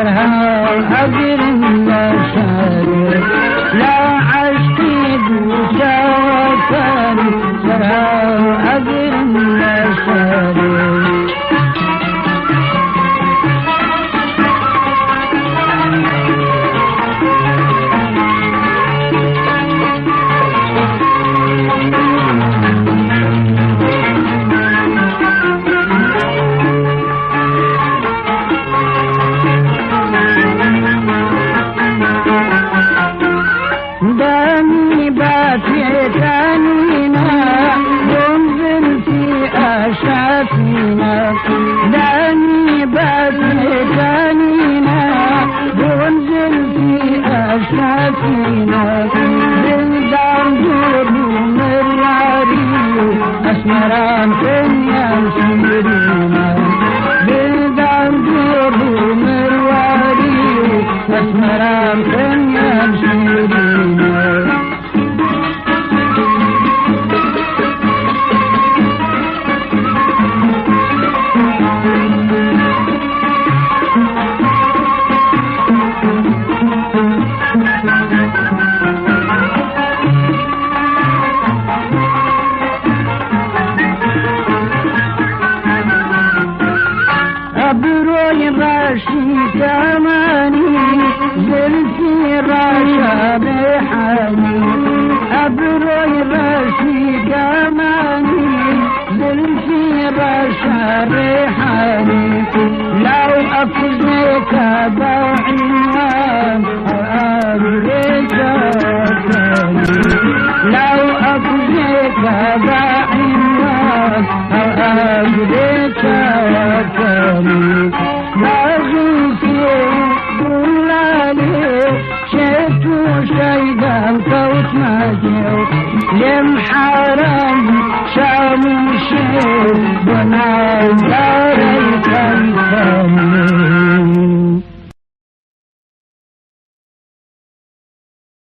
سرها أجر النشر لا عشقي دوسا وفاني سرها أجر النشر دمي باتيتانينا ينزل في أشافينا دمي باتيتانينا ينزل في أشافينا بالدار جروم الراريو أسمران كنيا سيرينا بالدار جروم الراريو أسمران كنيا سيرينا أبروي راشي كماني زلفي راشا بحالي أبروي راشي كماني زلفي راشا بحالي لو أفزك بعنوان أبريك لو أفزك بعنوان أبريك وفاني لازم دلالي شيتو شيدا فوت ماجيو لم حرام شامو شيء بنا